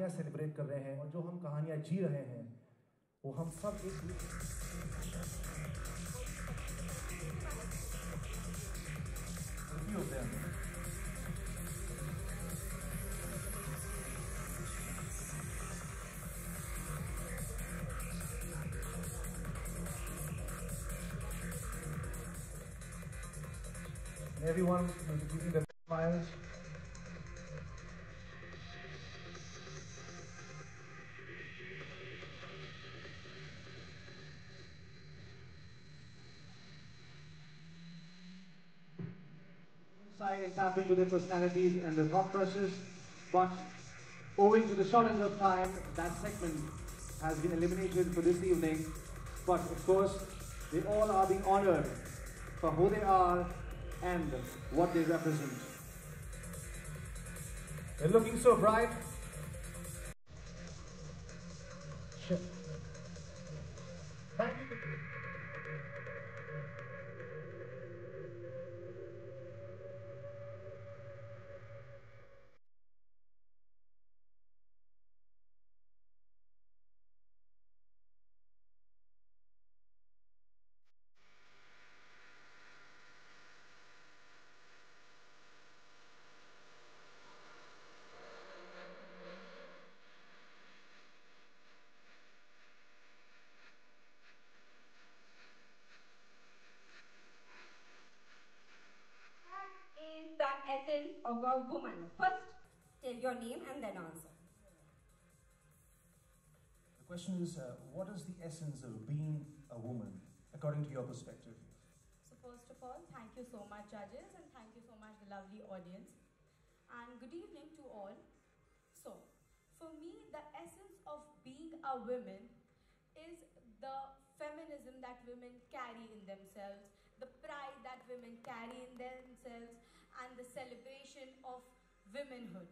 कहानियाँ सेलिब्रेट कर रहे हैं और जो हम कहानियाँ जी रहे हैं वो हम सब एक होते हैं। Everyone will be giving their smiles. Side and tap into their personalities and their thought process, but owing to the shortage of time, that segment has been eliminated for this evening. But of course, they all are being honored for who they are and what they represent. They're looking so bright. Thank you. Is the essence of a woman? First, tell your name and then answer. The question is, what is the essence of being a woman, according to your perspective? So first of all, thank you so much, judges, and thank you so much, the lovely audience. And good evening to all. So, for me, the essence of being a woman is the feminism that women carry in themselves, the pride that women carry in themselves, and the celebration of womanhood.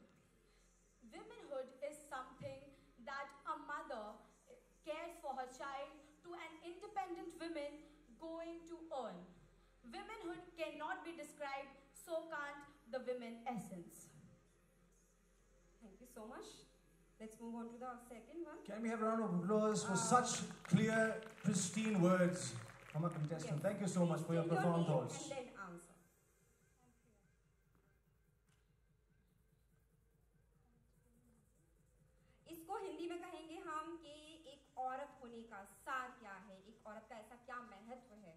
Womanhood is something that a mother cares for her child to an independent woman going to earn. Womanhood cannot be described, so can't the women essence. Thank you so much. Let's move on to the second one. Can we have a round of applause for such clear, pristine words from a contestant? Yes. Thank you so much for your profound thoughts. And then answer. इसको हिंदी में कहेंगे हम कि एक औरत होने का सार क्या है, एक औरत का ऐसा क्या महत्व है?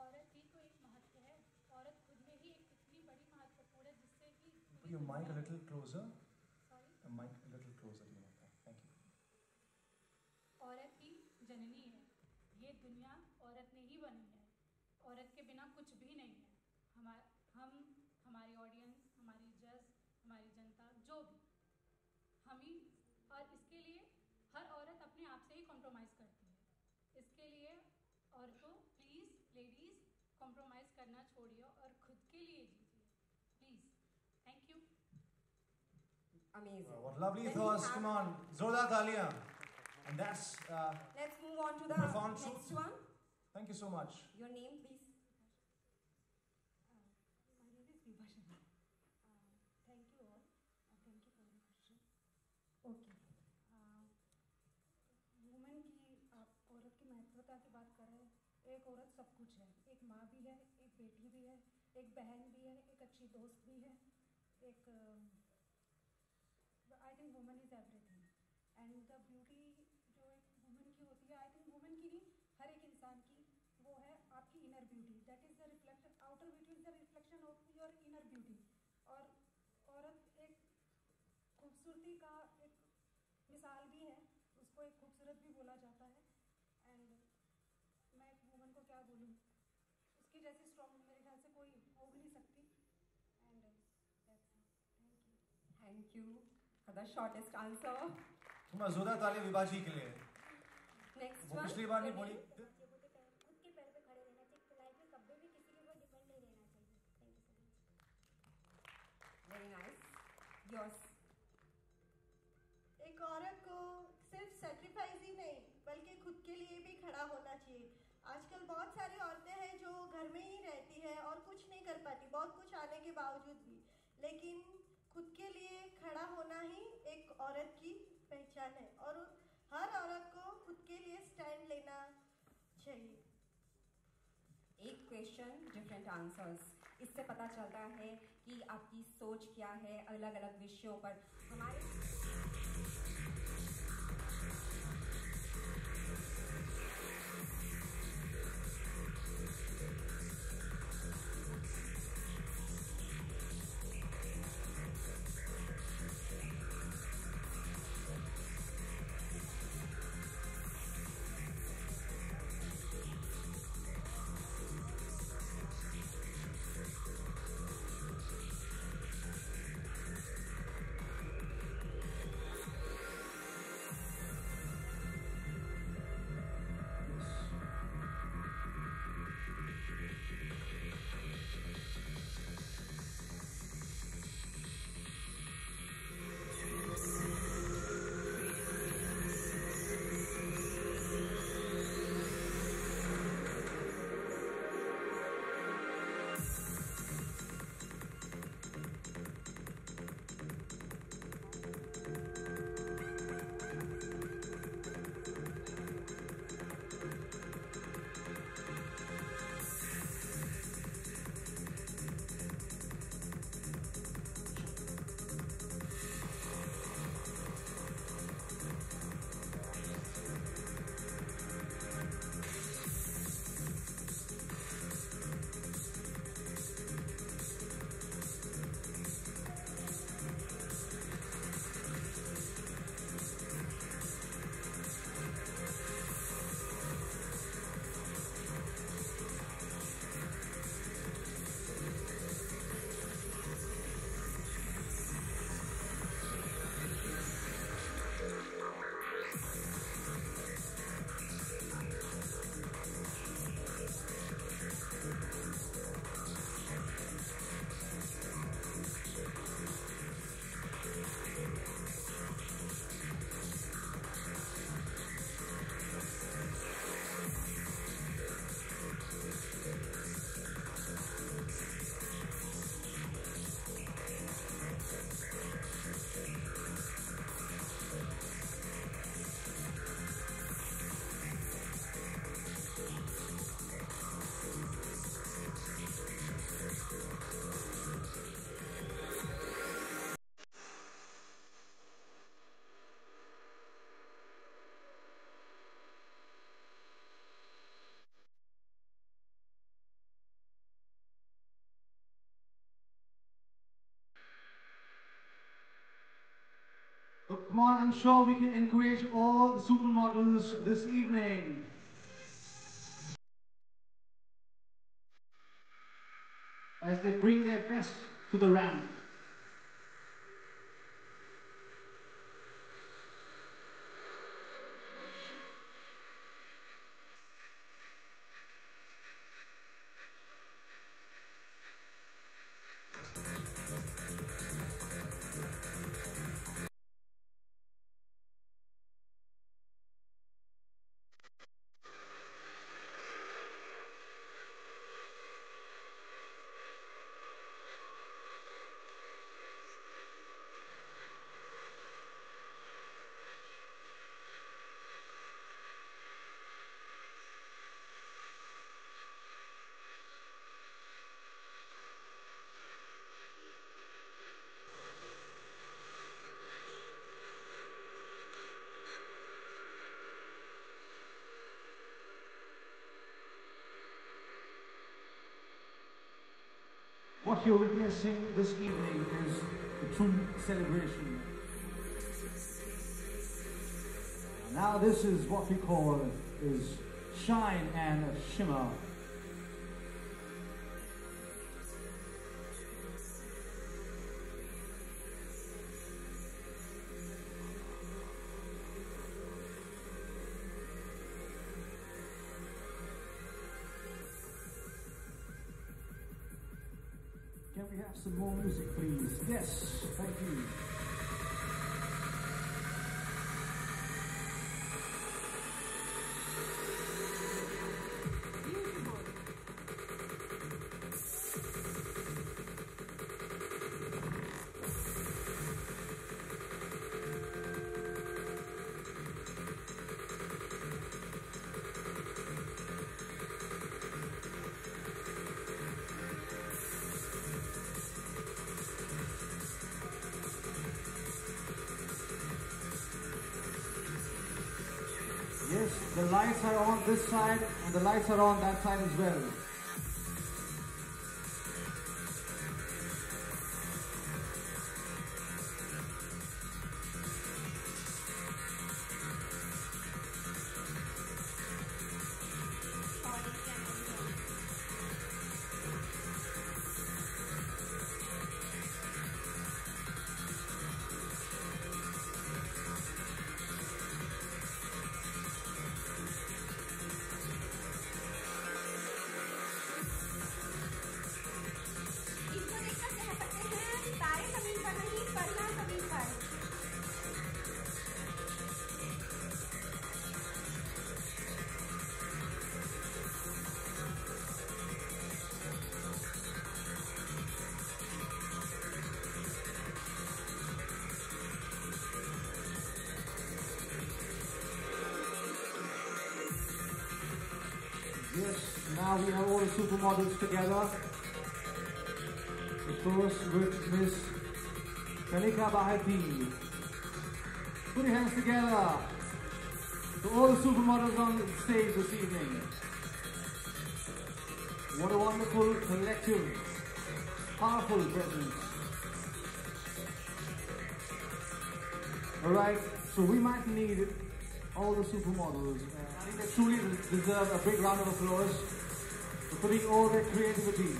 औरत ही तो एक महत्व है, औरत खुद में ही एक इतनी बड़ी महत्वपूर्ण है जिससे कि Put your mic a little closer. Sorry? A mic a little closer to your mic. Thank you. औरत ही जननी है, ये दुनिया औरत ने ही बनी है, औरत के बिना कुछ भी नहीं है। हमारी ऑडियंस, हमारी जज, हमारी जनता, जो भी हम ही, और इसके लिए हर औरत अपने आप से ही कॉम्प्रोमाइज़ करती है। इसके लिए औरतों, प्लीज़ लेडीज़, कॉम्प्रोमाइज़ करना छोड़िए और खुद के लिए जीजिए, please. Thank you. Amazing. What lovely thoughts. Come on. Zordar Talia. And that's let's move on to the profound next truth. one. Thank you so much. Your name, please. My name is Vibhashana. Thank you all. Thank you for the question. Okay. Women की, आप औरत की महत्वता की बात कर रहे हैं। एक औरत सब कुछ है, एक माँ भी है, एक बेटी भी है, एक बहन भी है, एक अच्छी दोस्त भी है, एक I think women is everything. And the beauty जो एक वुमेन की होती है, आई थिंक वुमेन की नहीं, हर एक इंसान की वो है आपकी inner beauty. That is the reflection, outer beauty is the reflection of your inner beauty. और औरत एक खूबसूरती का एक मिसाल भी है, उसको एक खूबसूरत भी बोला जाता है। एंड मैं एक वुमन को क्या बोलूँ, उसकी जैसी स्ट्रॉन्ग मेरे ख्याल से कोई हो भी नहीं सकती। And that's it. Thank you for the shortest answer. तुम्हारा जोरदार तालियां विभाजी के लिए। Next वो one. पिछली बार नहीं बोली। खुद के पैर पे खड़े रहना चाहिए, तो लाइफ में कभी भी किसी के ऊपर डिपेंड नहीं रहना चाहिए। Thank you so much. Very nice. Yours. एक औरत को सिर्फ सेक्रीफाइस ही नहीं बल्कि खुद के लिए भी खड़ा होना चाहिए। आजकल बहुत सारी औरतें हैं जो घर में ही रहती है और कुछ नहीं कर पाती, बहुत कुछ आने के बावजूद भी, लेकिन खुद के लिए खड़ा होना ही एक औरत की पहचान है और हर औरत को खुद के लिए स्टैंड लेना चाहिए। एक क्वेश्चन डिफरेंट आंसर्स, इससे पता चलता है कि आपकी सोच क्या है अलग अलग विषयों पर। हमारे Come on, I'm sure we can encourage all the supermodels this evening. As they bring their best to the ramp. What you're witnessing this evening is a true celebration. Now this is what we call is shine and shimmer. Can we have some more music, please? Yes, thank you. Yes, the lights are on this side and the lights are on that side as well. इसको देखकर कह सकते हैं तारे जमीन पर नहीं परियां जमीन पर। Yes, now we have all the supermodels together. Of course, with Miss Kalika Bahati. Put your hands together to all the supermodels on the stage this evening. What a wonderful, collective, powerful presence. Alright, so we might need all the supermodels. I think they truly deserve a big round of applause for putting all their creativity.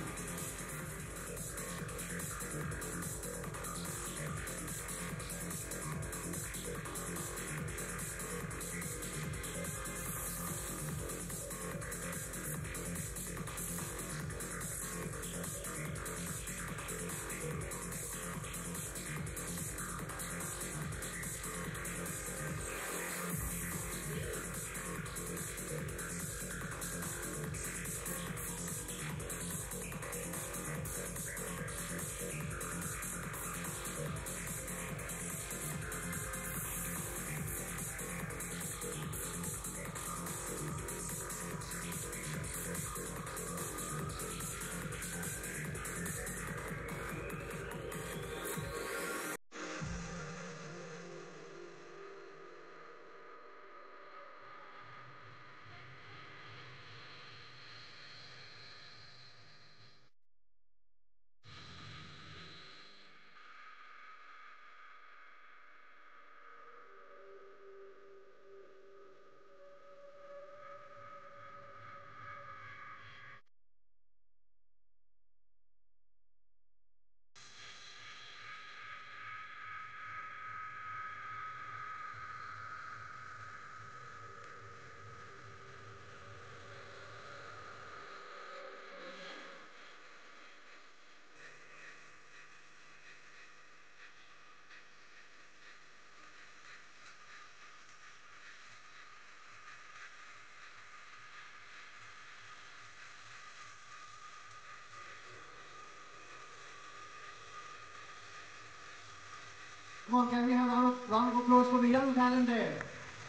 Come on, can we have a round of applause for the young talent there?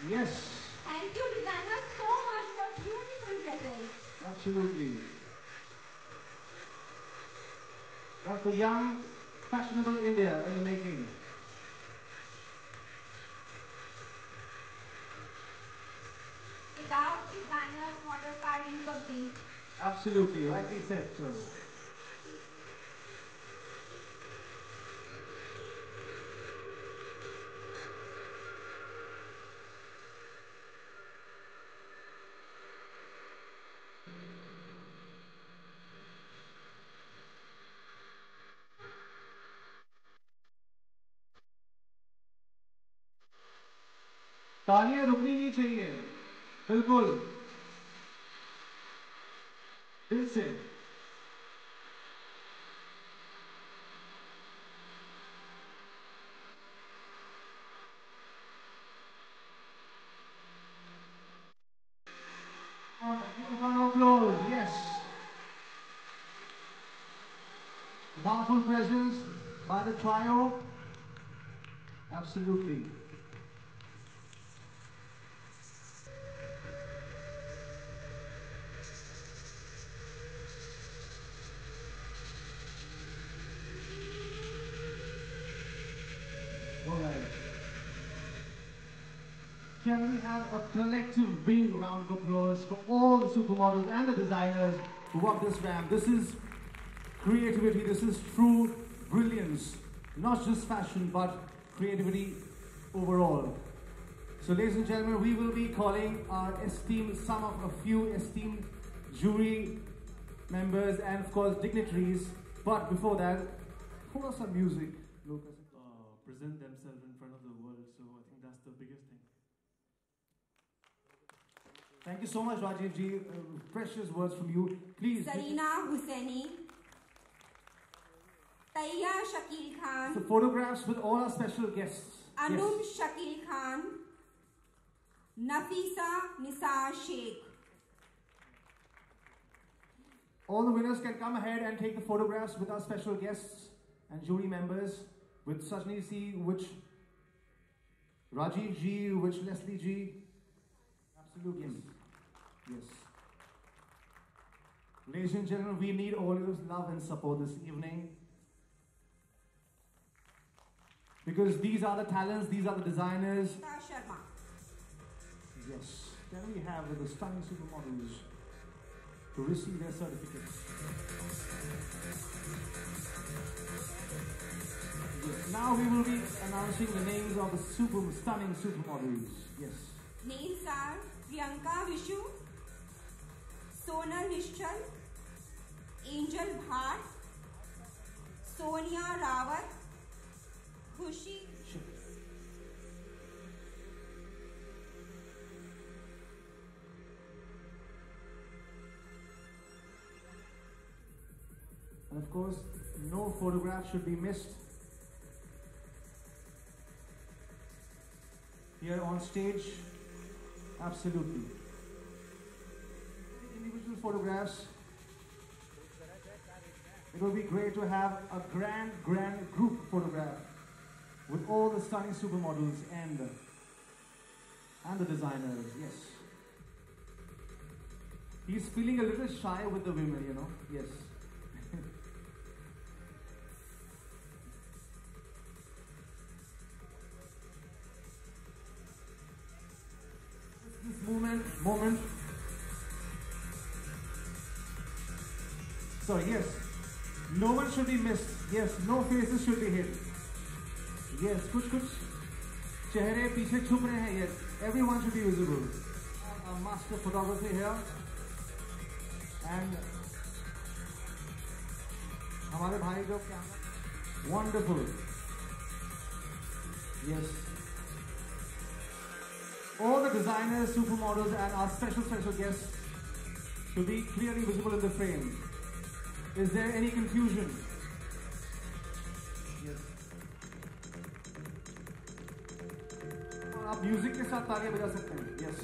Yes, Thank you designer so much for beautiful dresses. absolutely. That's the young, fashionable India in the making. Without designers, models are incomplete. Absolutely, rightly said, sir. तालियां रुकनी नहीं चाहिए, बिल्कुल दिल से। Round of applause, yes. Powerful presence by the trio. Absolutely. All right. can we have a collective big round of applause for all the supermodels and the designers who walk this ramp? This is creativity, this is true brilliance. Not just fashion, but creativity overall. So ladies and gentlemen, we will be calling our a few esteemed jury members and of course dignitaries. But before that, pour us some music, Lucas. Present themselves in front of the world, so I think that's the biggest thing. Thank you so much, Rajiv ji. Precious words from you. Please. Zarina Hussaini, Taiya Shakil Khan, So photographs with all our special guests. Anum Yes. Shakil Khan, Nafisa Nisar Sheikh. All the winners can come ahead and take the photographs with our special guests and jury members, with Sajni C, which Rajiv ji, which Leslie ji. Absolutely. Yes. Ladies and gentlemen, we need all your love and support this evening. Because these are the talents, these are the designers. Gita Sharma. Yes. Can we have the stunning supermodels to receive their certificates? Yes. Now we will be announcing the names of the stunning supermodels. Yes. Names are Priyanka Vishu, Sonal Nishchal, Angel Bhatt, Sonia Rawat, Khushi And of course, no photograph should be missed. Here on stage, absolutely. Individual photographs. It will be great to have a grand group photograph with all the stunning supermodels and the designers. Yes. He's feeling a little shy with the women, you know. Yes. This moment. Sorry, yes. No one should be missed. Yes, no faces should be hid. Yes, कुछ चेहरे पीछे छुप रहे हैं. Yes, everyone should be visible. A master photographer here. And हमारे भाई जो camera. Wonderful. Yes. All the designers, supermodels, and our special guests should be clearly visible in the frame. Is there any confusion? Yes. और आप music के साथ तालियां बजा सकते हैं. Yes.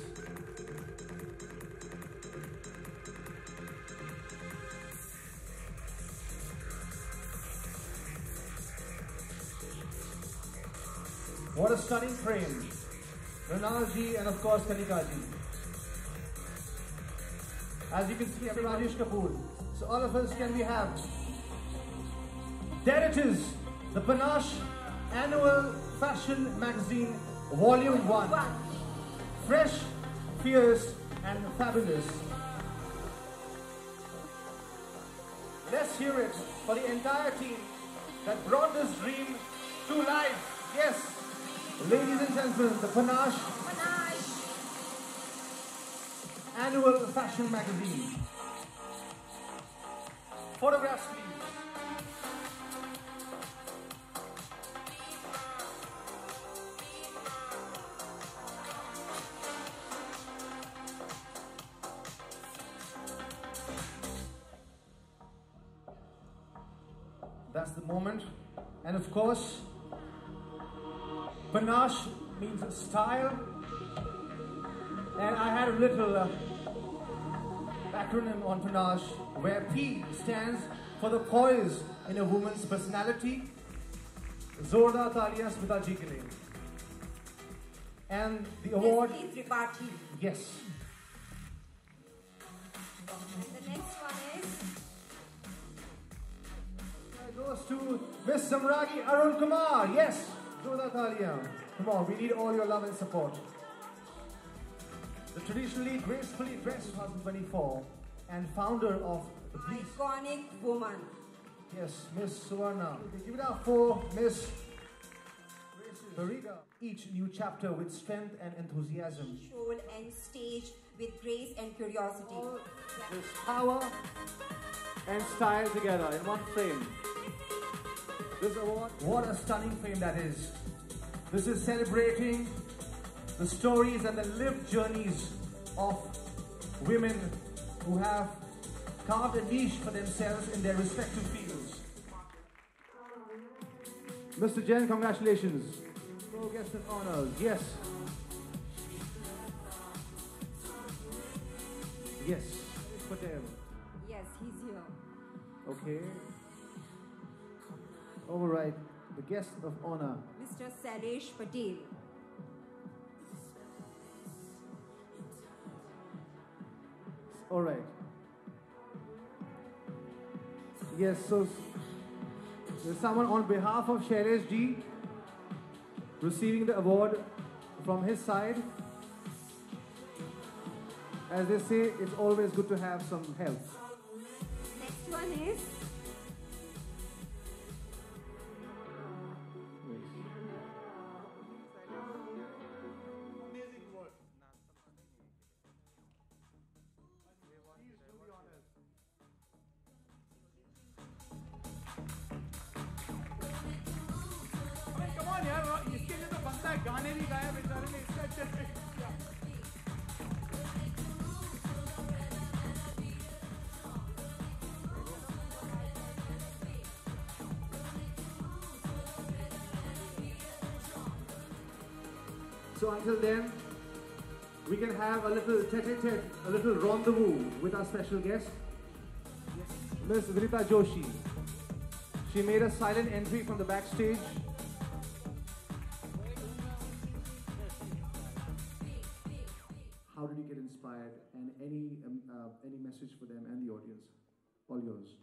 What a stunning frame. Ranal ji and of course Kanika ji. As you can see, I'm Rajesh Kapoor. So all of us, can we have? There it is, the Panache Annual Fashion Magazine Volume 1. Fresh, fierce and fabulous. Let's hear it for the entire team that brought this dream to life. Yes. Ladies and gentlemen, the Panache Annual Fashion Magazine. Photographs, please. That's the moment. And of course, Panache means style, and I had a little acronym on Panache where P stands for the poise in a woman's personality. Zordar Talias Smita ji ke liye. And the award, Tripathi. yes. And the next one is It goes to Miss Samragi Arun Kumar. Yes, Zordar Talia. Come on, we need all your love and support. the traditionally gracefully dressed 2024 and founder of the Police. Iconic woman. Yes, Miss Suvarna. Give it up for Miss Farida. Each new chapter with strength and enthusiasm. Soul and stage with grace and curiosity. This power and style together in one frame. This award, what a stunning frame that is. This is celebrating the stories and the lived journeys of women who have carved a niche for themselves in their respective fields. Mr. Jain, congratulations. No guest of honors. Yes. Yes. Patel. Yes, he's here. Okay. All right. The guest of honor. Mr. Sailesh Patel. All right. Yes, so there's someone on behalf of Shailesh Ji receiving the award from his side. As they say, it's always good to have some help. Next one is So until then, we can have a little tete-a-tete, a little rendezvous with our special guest, Miss Virita Joshi. She made a silent entry from the backstage. How did you get inspired, and any message for them and the audience? All yours.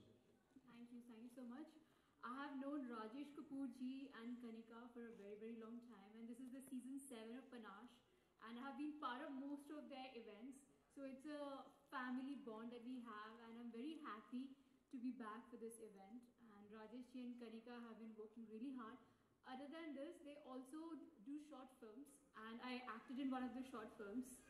Thank you so much. I have known Rajesh Kapoor ji and Kanika for a very, very long time, and this is the season 7 of Panache, and I have been part of most of their events. So it's a family bond that we have, and I'm very happy to be back for this event. And Rajesh ji and Kanika have been working really hard. Other than this, they also do short films, and I acted in one of the short films.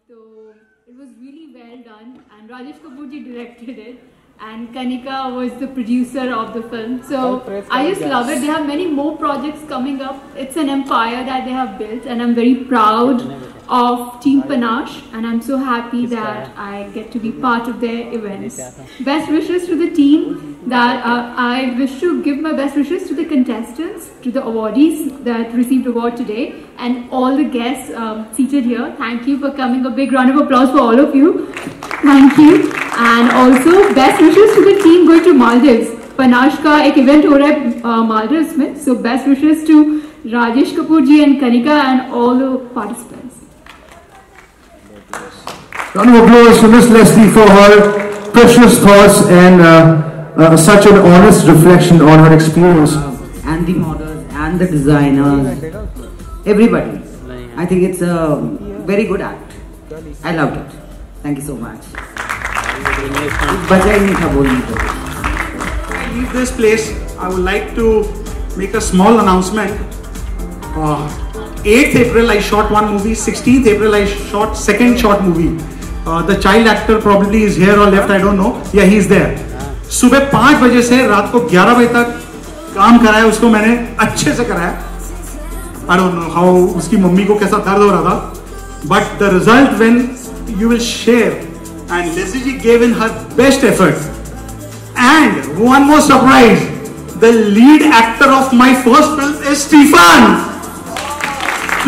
So it was really well done, and Rajesh Kapoor ji directed it, and Kanika was the producer of the film. So I just love it. They have many more projects coming up. It's an empire that they have built, and I'm very proud of Team Panache, and I'm so happy that I get to be part of their events. Best wishes to the team. That I wish to give my best wishes to the contestants, to the awardees that received award today, and all the guests seated here. Thank you for coming. A big round of applause for all of you. Thank you. And also best wishes to the team going to Maldives. Panache का एक event हो रहा है Maldives में. So best wishes to Rajesh Kapoor ji and Kanika and all the participants. Round of applause to Miss Leslie for her precious thoughts and such an honest reflection on her experience. And the models and the designers, everybody. I think it's a very good act. I loved it. Thank you so much. I leave this place, I would like to make a small announcement. 8th April I shot one movie, 16th April I shot second short movie. The child actor probably is here or left, I don't know. Yeah, he is there. सुबह 5 बजे से रात को 11 बजे तक काम कराया उसको मैंने अच्छे से कराया. I don't know how उसकी मम्मी को कैसा दर्द हो रहा था, but the result when you will share, and Leslie ji gave in her best effort. And one more surprise, the lead actor of my first film is Stephen,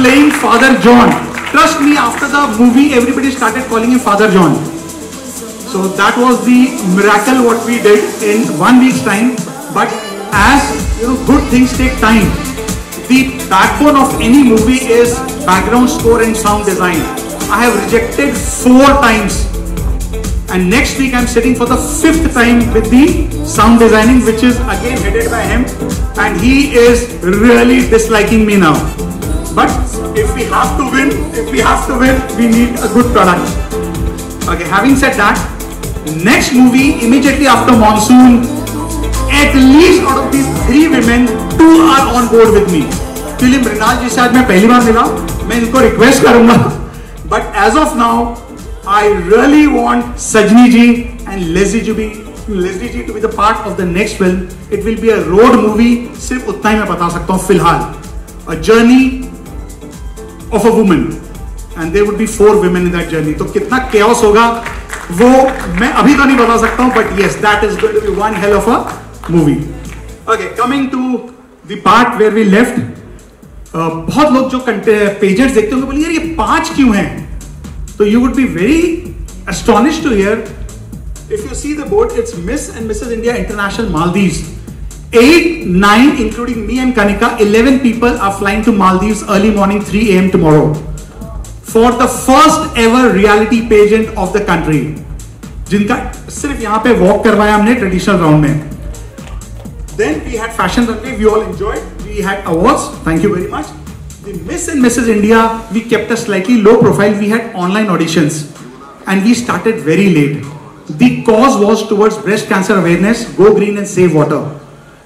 playing Father John. Trust me, after the movie everybody started calling him Father John. So that was the miracle what we did in 1 week's time. But as you know, good things take time. The backbone of any movie is background score and sound design. I have rejected 4 times, and next week I'm sitting for the 5th time with the sound designing, which is again headed by him, and he is really disliking me now. But if we have to win, we need a good product. Okay, having said that, next movie immediately after Monsoon, at least out of these 3 women, 2 are on board with me. Film Mrinal जी से आज मैं पहली बार मिला, मैं इनको request करूंगा. But as of now, I really want Sajni ji and Leslie ji to be the part of the next film. It will be a road movie. सिर्फ उतना ही मैं बता सकता हूँ फिलहाल. A journey of a woman, and there would be 4 women in that journey. तो कितना chaos होगा वो मैं अभी तो नहीं बता सकता हूँ, but yes, that is going to be one hell of a movie. Okay, coming to the part where we left. बहुत लोग जो पेजेंट्स देखते होंगे बोले यार ये 5 क्यों हैं? So you would be very astonished to hear. If you see the board, it's Miss and Mrs. India International Maldives. 8, 9, including me and Kanika, 11 people are flying to Maldives early morning 3 a.m. tomorrow for the first ever reality pageant of the country. जिनका सिर्फ यहाँ पे walk करवाया हमने traditional round में. Then we had fashion runway. We all enjoyed. We had awards. Thank you very much. The Miss and Mrs. India, we kept a slightly low profile. We had online auditions and we started very late. The cause was towards breast cancer awareness, go green and save water.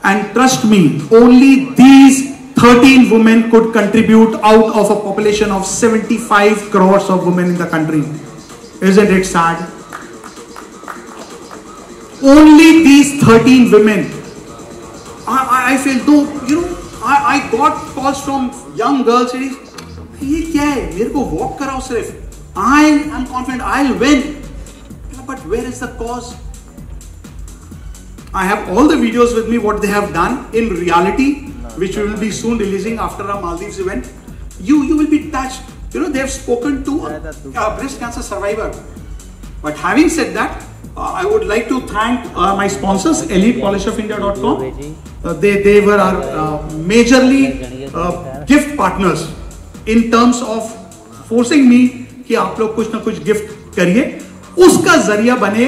And trust me, only these 13 women could contribute out of a population of 75 crores of women in the country. Isn't it sad? Only these 13 women. I feel though, you know, I got calls from young girls saying, ये क्या है? मेरे को walk कराओ सिर्फ. I am confident I'll win. But where is the cause? I have all the videos with me what they have done in reality, which we will be soon releasing after our Maldives event. You will be touched. You know, they have spoken to a breast cancer survivor. But having said that, I would like to thank my sponsors, ElitePolishOfIndia.com. They were our majorly gift partners in terms of forcing me कि आप लोग कुछ ना कुछ gift करिए. उसका जरिया बने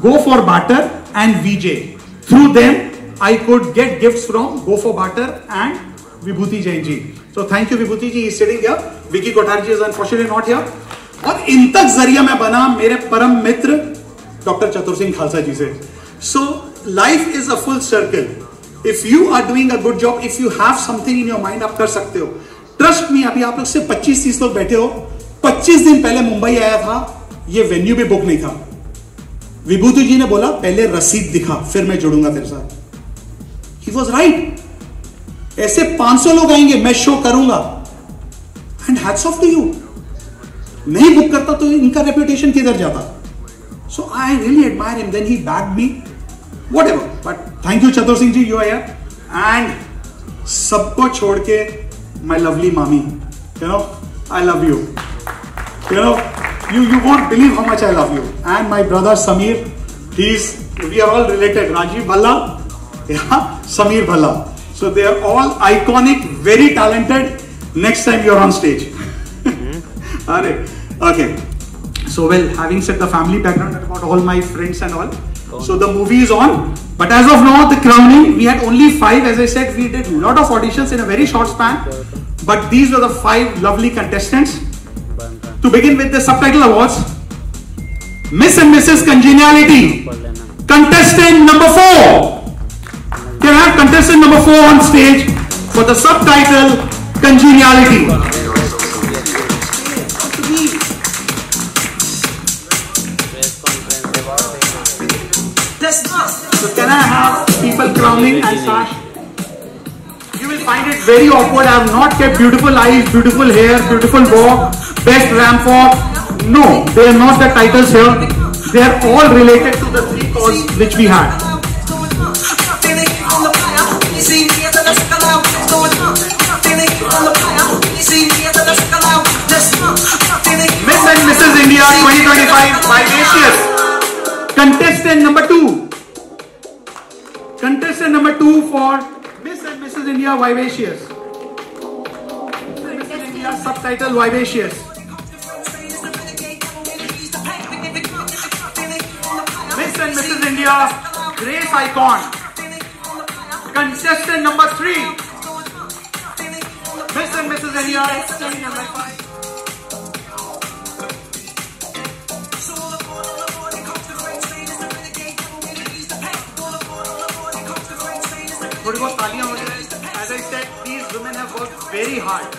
Go for Barter and VJ. Through them, I could get gifts from Go for Barter and Vibhuti Jain ji. So thank you Vibhuti ji, is sitting here. Vicky Kothari ji is unfortunately not here. और इन तक जरिया मैं बना मेरे परम मित्र doctor चतुर सिंह खालसा जी से. So life is a full circle. If you are doing a good job, if you have something in your mind, आप कर सकते हो. Trust me, अभी आप लोग से 25-30 लोग बैठे हो. 25 दिन पहले मुंबई आया था, ये वेन्यू भी बुक नहीं था. विभूति जी ने बोला पहले रसीद दिखा फिर मैं जुड़ूंगा तेरे साथ. He was right. ऐसे 500 लोग आएंगे, मैं शो करूंगा. And hats off to you. नहीं बुक करता तो इनका रेपुटेशन किधर जाता. So I really admire him. Then he backed me. Whatever. But thank you Chatur Singh ji, you are here. And सबको छोड़ के my lovely mommy. You know, I love you. You know, you won't believe how much I love you. And my brother Samir, we are all related. Rajiv Bhalla, yeah, Samir Bhalla. So they are all iconic, very talented. Next time you're on stage. Alright, okay. So well, having said the family background about all my friends and all. So the movie is on. But as of now, the crowning, we had only 5. As I said, we did a lot of auditions in a very short span. But these were the 5 lovely contestants. To begin with the subtitle awards, Miss and Mrs. Congeniality, contestant number 4. Can I have contestant number 4 on stage for the subtitle Congeniality? So can I have people crowning and sash? You will find it very awkward. I have not kept beautiful eyes, beautiful hair, beautiful walk, best ramp walk. No, they are not the titles here. They are all related to the 3 calls which we had. Miss and Mrs. India 2025 Vivacious. Contestant number 2. Contestant number 2 for Miss and Mrs. India Vivacious. Mrs. India subtitle Vivacious. Miss and Mrs. India Grace Icon. Contestant number 3. Miss and Mrs. India. Question number 5. थोड़ी बहुत तालियां हो जाए. As I said, these women have worked very hard.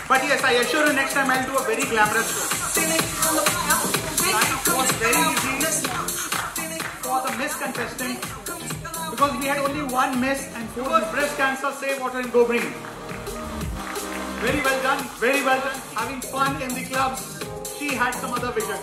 But yes, I assure you next time I'll do a very glamorous show. Life was very easy for the Miss contestant because we had only one Miss and 4 breast cancer, save water and go green. Very well done, very well done. Having fun in the clubs. She had some other vision.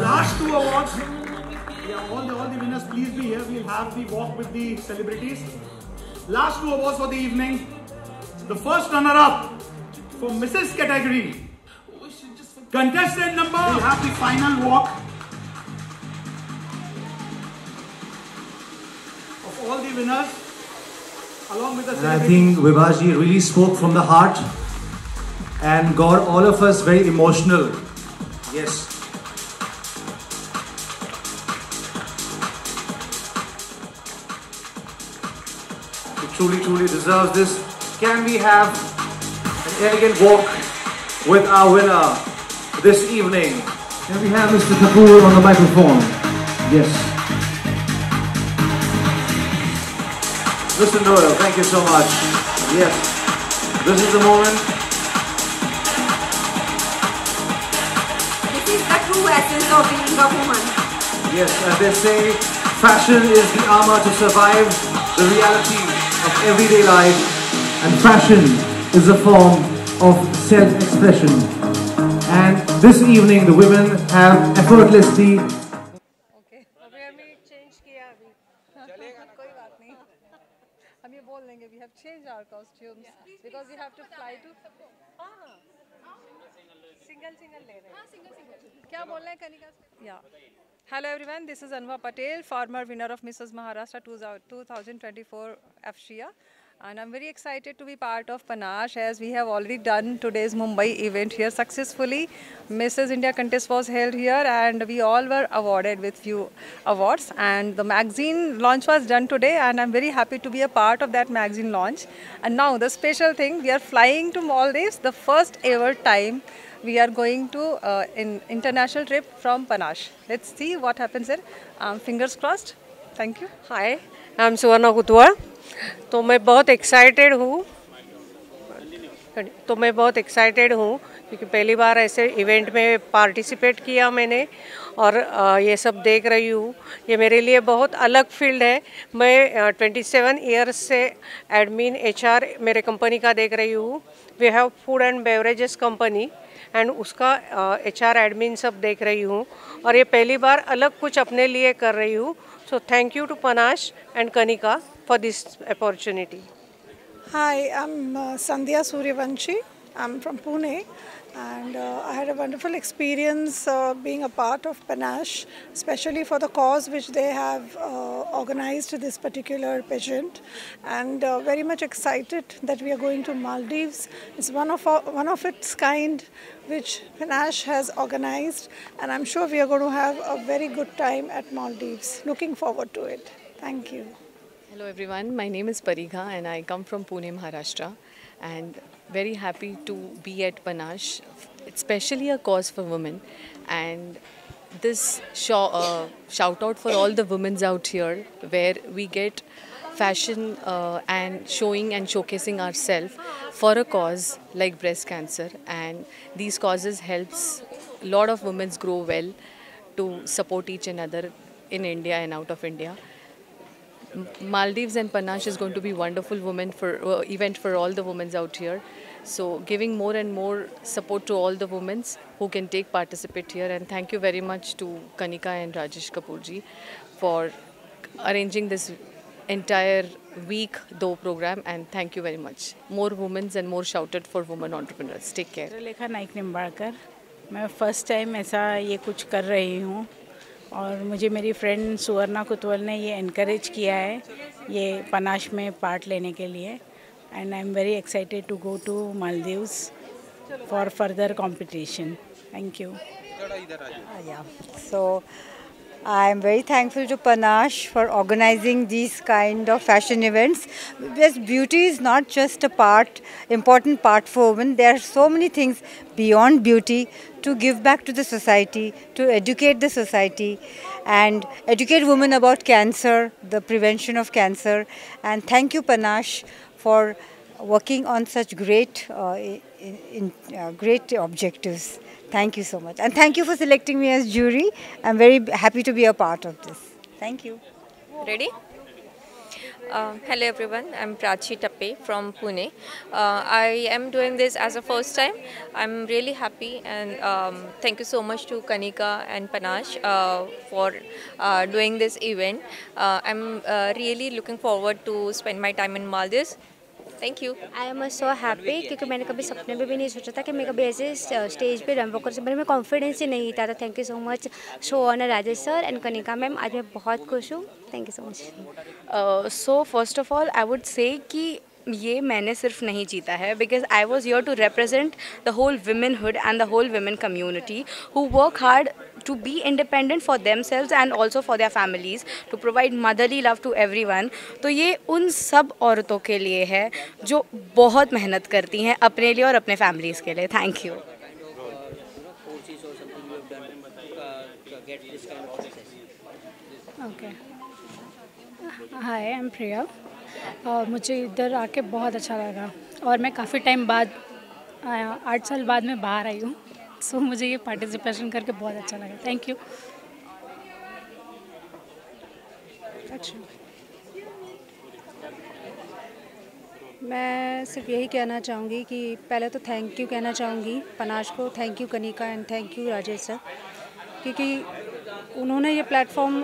Last 2 awards. Yeah, all the winners, please be here. We'll have the walk with the celebrities. Last 2 awards for the evening. The first runner-up for Mrs. category. Contestant number. We'll have the final walk of all the winners, along with the celebrities. I think Vibhaji really spoke from the heart and got all of us very emotional. Yes. Truly deserves this. Can we have an elegant walk with our winner this evening? Can we have Mr. Kapoor on the microphone? Yes. Mr. Noel, thank you so much. Yes, this is the moment. This is the true essence of being a woman. Yes, as they say, fashion is the armor to survive the reality of everyday life, and fashion is a form of self-expression. And this evening the women have effortlessly हम ये बोल देंगे we have changed our costumes because we have to fly to single ले रहे हैं क्या बोल रहे हैं Kanika? Yeah. Hello everyone, this is Anva Patel, former winner of Mrs. Maharashtra 2024 FSHIA, and I'm very excited to be part of Panache as we have already done today's Mumbai event here successfully. Mrs. India contest was held here and we all were awarded with few awards, and the magazine launch was done today and I'm very happy to be a part of that magazine launch. And now the special thing, we are flying to Maldives, the first ever time we are going to an international trip from Panache. Let's see what happens there. Fingers crossed. Thank you. Hi, I'm Suvarna Kutwa. तो मैं बहुत excited हूँ क्योंकि पहली बार ऐसे event में participate किया मैंने और ये सब देख रही हूँ. ये मेरे लिए बहुत अलग फील्ड है. मैं 27 इयर्स से एडमिन HR मेरे कंपनी का देख रही हूँ. We have food and beverages company and उसका HR एडमिन सब देख रही हूँ और ये पहली बार अलग कुछ अपने लिए कर रही हूँ. So thank you to Panash and Kanika for this opportunity. Hi, I'm Sandhya Suryavanshi. I'm from Pune and I had a wonderful experience being a part of Panache, especially for the cause which they have organized this particular pageant, and very much excited that we are going to Maldives. It's one of its kind which Panache has organized, and I'm sure we are going to have a very good time at Maldives. Looking forward to it. Thank you. Hello everyone, my name is Parikha and I come from Pune, Maharashtra, and very happy to be at Panache. It's especially a cause for women, and this shout out for all the women out here where we get fashion and showing and showcasing ourselves for a cause like breast cancer, and these causes helps a lot of women grow well to support each another in India and out of India. Maldives and Panache is going to be wonderful event for all the women out here. So giving more and more support to all the women who can participate here. And thank you very much to Kanika and Rajesh Kapoor ji for arranging this entire week program. And thank you very much. More women and more shouted for women entrepreneurs. Take care. Chitralekha Naik Nimbadkar, मैं first time ऐसा ये कुछ कर रही हूँ और मुझे मेरी फ्रेंड सुवर्णा कुतवल ने ये इनकरेज किया है ये पनाश में पार्ट लेने के लिए, and I am very excited to go to Maldives for further competition. Thank you. So I am very thankful to Panache for organizing these kind of fashion events. Because beauty is not just a important part for women. There are so many things beyond beauty to give back to the society, to educate the society and educate women about cancer, the prevention of cancer. And thank you Panache for working on such great objectives. Thank you so much, and thank you for selecting me as jury. I'm very happy to be a part of this. Thank you. Ready? Hello everyone, I'm Prachi Tappe from Pune. I am doing this as a first time. I'm really happy, and thank you so much to Kanika and Panache for doing this event. I'm really looking forward to spend my time in Maldives. Thank you. I am so happy क्योंकि मैंने कभी सपने में भी नहीं सोचा था कि मैं कभी ऐसे स्टेज पे रन कर सकूँ. मेरे में कॉन्फिडेंस ही नहीं था. तो thank you so much Shona, Rajesh sir and Kanika ma'am. आज मैं बहुत खुश हूँ. Thank you so much. So first of all I would say कि ये मैंने सिर्फ नहीं जीता है, because I was here to represent the whole womanhood and the whole women community who work hard to be independent for themselves and also for their families, to provide motherly love to everyone. तो ये उन सब औरतों के लिए है जो बहुत मेहनत करती हैं अपने लिए और अपने फैमिलीज़ के लिए. Thank you. Okay, hi, I am Priya. मुझे इधर आके बहुत अच्छा लगा और मैं काफ़ी टाइम बाद 8 साल बाद मैं बाहर आई हूँ. सो मुझे ये पार्टिसिपेशन करके बहुत अच्छा लगा. Thank you. अच्छा, मैं सिर्फ यही कहना चाहूँगी कि पहले तो थैंक यू कहना चाहूँगी पनाश को. Thank you Kanika and thank you Rajesh sir, क्योंकि उन्होंने ये प्लेटफॉर्म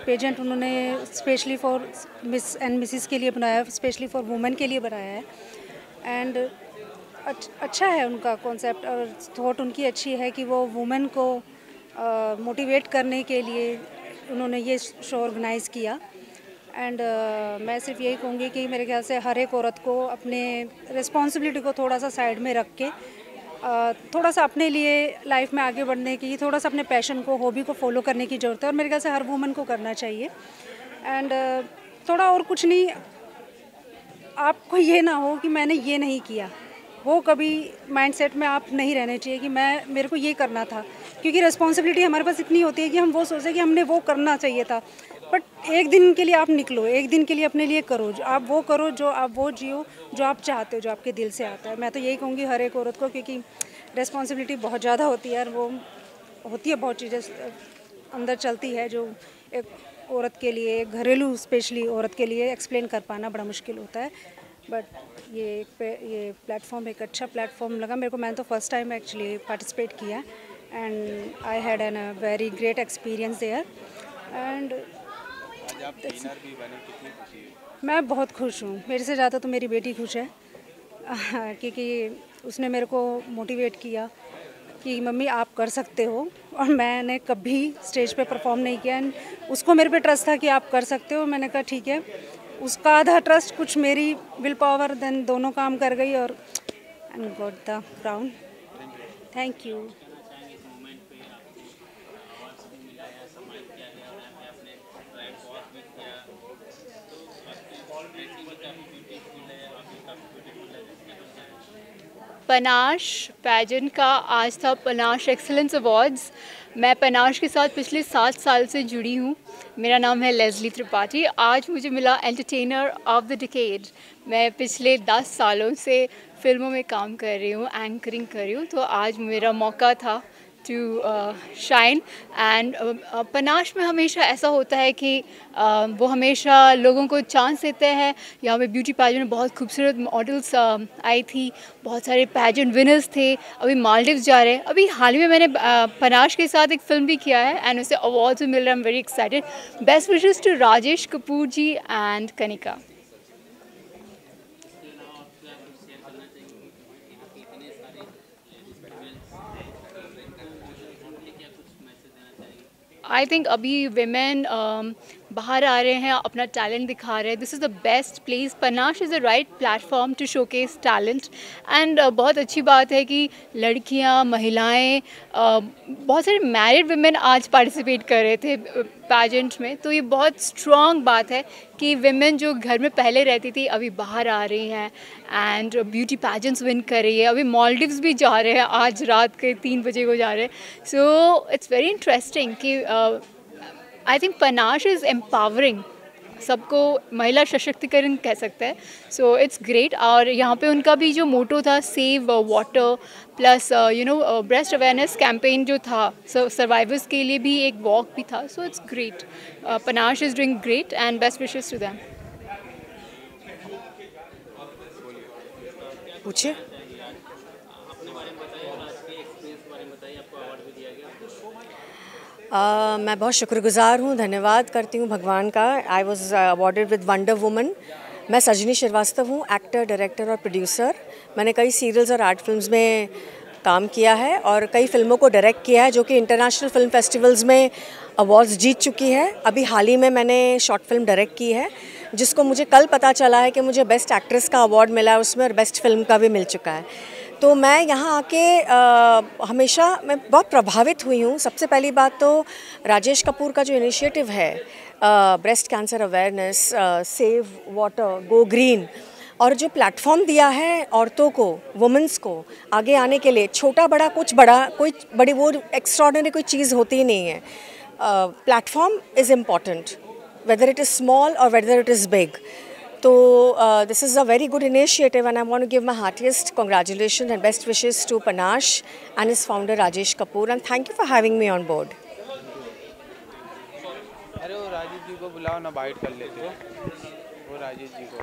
पेजेंट उन्होंने specially for miss and Mrs के लिए बनाया, स्पेशली फॉर वुमेन के लिए बनाया है. एंड अच्छा है उनका कॉन्सेप्ट और थॉट उनकी अच्छी है कि वो वुमेन को मोटिवेट करने के लिए उन्होंने ये शो ऑर्गेनाइज़ किया. एंड मैं सिर्फ यही कहूँगी कि मेरे ख्याल से हर एक औरत को अपने रिस्पॉन्सिबिलिटी को थोड़ा सा साइड में रख के थोड़ा सा अपने लिए लाइफ में आगे बढ़ने की, थोड़ा सा अपने पैशन को, हॉबी को फॉलो करने की ज़रूरत है और मेरे ख्याल से हर वुमेन को करना चाहिए. एंड थोड़ा और कुछ नहीं, आपको ये ना हो कि मैंने ये नहीं किया, वो कभी माइंडसेट में आप नहीं रहने चाहिए कि मेरे को ये करना था, क्योंकि रिस्पॉन्सिबिलिटी हमारे पास इतनी होती है कि हम वो सोचें कि हमने वो करना चाहिए था. बट एक दिन के लिए आप निकलो, एक दिन के लिए अपने लिए करो, आप वो करो, जो आप वो जियो जो आप चाहते हो, जो आपके दिल से आता है. मैं तो यही कहूँगी हर एक औरत को, क्योंकि रिस्पॉन्सिबिलिटी बहुत ज़्यादा होती है और वो होती है, बहुत चीज़ें अंदर चलती है जो एक औरत के लिए, एक घरेलू स्पेशली औरत के लिए एक्सप्लेन कर पाना बड़ा मुश्किल होता है. बट ये प्लेटफॉर्म एक अच्छा प्लेटफॉर्म लगा मेरे को. मैंने तो फर्स्ट टाइम एक्चुअली पार्टिसिपेट किया and I had an very great experience there. And मैं बहुत खुश हूँ. मेरे से ज़्यादा तो मेरी बेटी खुश है क्योंकि उसने मेरे को मोटिवेट किया कि मम्मी आप कर सकते हो. और मैंने कभी स्टेज पे परफॉर्म नहीं किया एंड उसको मेरे पे ट्रस्ट था कि आप कर सकते हो. मैंने कहा ठीक है. उसका आधा ट्रस्ट, कुछ मेरी विल पावर, देन दोनों काम कर गई और and got the crown. Thank you. Panache pageant का आज था पनाश एक्सीलेंस अवार्ड्स. मैं पनाश के साथ पिछले 7 साल से जुड़ी हूँ. मेरा नाम है लेस्ली त्रिपाठी. आज मुझे मिला एंटरटेनर ऑफ द डिकेड. मैं पिछले 10 सालों से फिल्मों में काम कर रही हूँ, एंकरिंग कर रही हूँ, तो आज मेरा मौका था टू शाइन. एंड पनाश में हमेशा ऐसा होता है कि वो हमेशा लोगों को चांस देते हैं. यहाँ पे ब्यूटी पैजेंट में बहुत खूबसूरत मॉडल्स आई थी, बहुत सारे पैजेंट विनर्स थे. अभी मालदीव्स जा रहे हैं. अभी हाल ही में मैंने पनाश के साथ एक फ़िल्म भी किया है एंड उसे अवार्ड्स भी मिल रहा है. I am very excited. Best wishes to Rajesh Kapoor ji and Kanika. I think अभी विमेन बाहर आ रहे हैं, अपना टैलेंट दिखा रहे हैं. This is the best place. Panache is the right platform to showcase talent. And बहुत अच्छी बात है कि लड़कियां, महिलाएं, बहुत सारे मैरिड विमेन आज पार्टिसिपेट कर रहे थे पैजेंट में. तो ये बहुत स्ट्रॉन्ग बात है कि विमेन जो घर में पहले रहती थी अभी बाहर आ रही हैं एंड ब्यूटी पैजेंट्स विन कर रही है. अभी मालदीव्स भी जा रहे हैं, आज रात के 3 बजे को जा रहे हैं. सो इट्स वेरी इंटरेस्टिंग कि I think panache is empowering. सबको महिला सशक्तिकरण कह सकते हैं. सो इट्स ग्रेट. और यहाँ पे उनका भी जो मोटो था, save water plus breast awareness campaign जो था, सर्वाइवर्स के लिए भी एक वॉक भी था. So it's great. Panache is doing great and best wishes to them. पूछिए. मैं बहुत शुक्रगुजार हूँ, धन्यवाद करती हूँ भगवान का. I was awarded with wonder woman. मैं सजनी श्रीवास्तव हूँ, एक्टर, डायरेक्टर और प्रोड्यूसर. मैंने कई सीरियल्स और आर्ट फिल्म्स में काम किया है और कई फिल्मों को डायरेक्ट किया है जो कि इंटरनेशनल फिल्म फेस्टिवल्स में अवार्ड्स जीत चुकी है. अभी हाल ही में मैंने शॉर्ट फिल्म डायरेक्ट की है जिसको मुझे कल पता चला है कि मुझे बेस्ट एक्ट्रेस का अवार्ड मिला है उसमें, और बेस्ट फिल्म का भी मिल चुका है. तो मैं यहाँ आके हमेशा मैं बहुत प्रभावित हुई हूँ. सबसे पहली बात तो राजेश कपूर का जो इनिशिएटिव है, breast cancer awareness, save water, go green, और जो प्लेटफॉर्म दिया है औरतों को, वुमेंस को आगे आने के लिए, छोटा बड़ा कुछ बड़ा कोई बड़ी वो एक्स्ट्राऑर्डिनरी कोई चीज़ होती ही नहीं है. Platform is important, whether it is small or whether it is big. So this is a very good initiative and I want to give my heartiest congratulations and best wishes to Panash and his founder Rajesh Kapoor, and thank you for having me on board. अरे वो राजेश जी को बुलाओ ना, bite कर लेते हो वो राजेश जी को.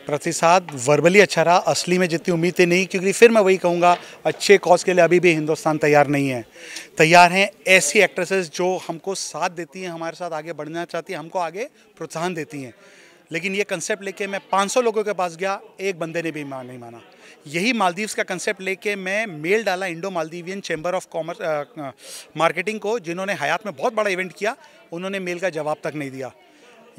प्रतिसाद वर्बली अच्छा रहा, असली में जितनी उम्मीदें नहीं, क्योंकि फिर मैं वही कहूँगा अच्छे कॉज के लिए अभी भी हिंदुस्तान तैयार नहीं है. तैयार हैं ऐसी एक्ट्रेसेस जो हमको साथ देती हैं, हमारे साथ आगे बढ़ना चाहती हैं, हमको आगे प्रोत्साहन देती हैं. लेकिन ये कंसेप्ट लेके मैं 500 लोगों के पास गया, एक बंदे ने भी नहीं माना. यही मालदीव्स का कंसेप्ट लेके मैं मेल डाला Indo Maldivian chamber of commerce marketing को, जिन्होंने हयात में बहुत बड़ा इवेंट किया. उन्होंने मेल का जवाब तक नहीं दिया.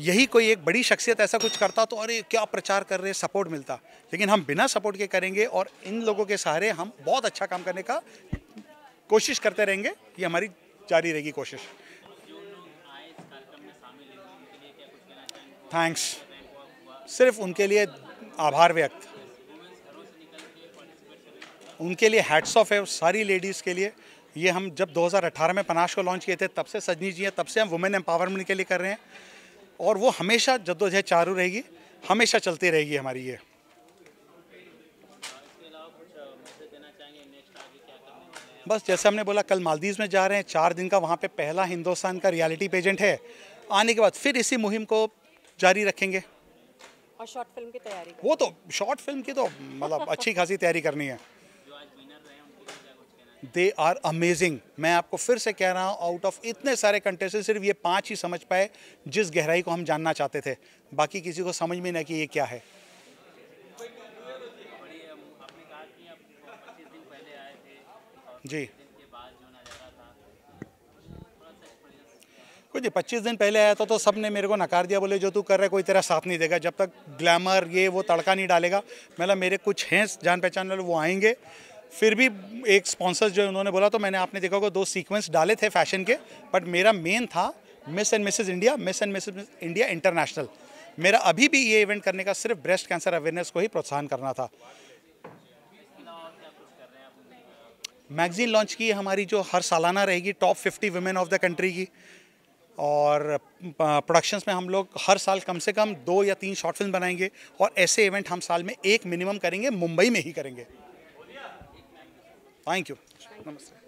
यही कोई एक बड़ी शख्सियत ऐसा कुछ करता तो अरे क्या प्रचार कर रहे, सपोर्ट मिलता. लेकिन हम बिना सपोर्ट के करेंगे और इन लोगों के सहारे हम बहुत अच्छा काम करने का कोशिश करते रहेंगे. ये हमारी जारी रहेगी कोशिश. थैंक्स, सिर्फ उनके लिए आभार व्यक्त, उनके लिए हैट्स ऑफ है सारी लेडीज़ के लिए. ये हम जब 2018 में पनाश को लॉन्च किए थे तब से सजनी जी हैं, तब से हम वुमेन एम्पावरमेंट के लिए कर रहे हैं और वो हमेशा जद्दोजहद चालू रहेगी, हमेशा चलती रहेगी हमारी. ये बस जैसे हमने बोला, कल मालदीव्स में जा रहे हैं, 4 दिन का वहाँ पे पहला हिंदुस्तान का रियलिटी पेजेंट है. आने के बाद फिर इसी मुहिम को जारी रखेंगे. और शॉर्ट फिल्म की तैयारी, वो तो शॉर्ट फिल्म की तो मतलब अच्छी खासी तैयारी करनी है. They are amazing. मैं आपको फिर से कह रहा हूँ, आउट ऑफ इतने सारे कंटेस्टेंट सिर्फ ये 5 ही समझ पाए जिस गहराई को हम जानना चाहते थे. बाकी किसी को समझ में नहीं कि ये क्या है. जी कुछ 25 दिन पहले आया था तो सब ने मेरे को नकार दिया, बोले जो तू कर रहा है कोई तेरा साथ नहीं देगा जब तक ग्लैमर ये वो तड़का नहीं डालेगा. मतलब मेरे कुछ हैं जान पहचान वाले, वो आएंगे. फिर भी एक स्पॉन्सर्स जो उन्होंने बोला, तो मैंने आपने देखा होगा 2 सीक्वेंस डाले थे फैशन के, बट मेरा मेन था miss and Mrs India, miss and Mrs India international. मेरा अभी भी ये इवेंट करने का सिर्फ ब्रेस्ट कैंसर अवेयरनेस को ही प्रोत्साहन करना था. मैगजीन लॉन्च की हमारी जो हर सालाना रहेगी, top 50 women of the country की. और प्रोडक्शंस में हम लोग हर साल कम से कम 2 या 3 शॉर्ट फिल्म बनाएंगे और ऐसे इवेंट हम साल में 1 मिनिमम करेंगे, मुंबई में ही करेंगे. Thank you. नमस्ते.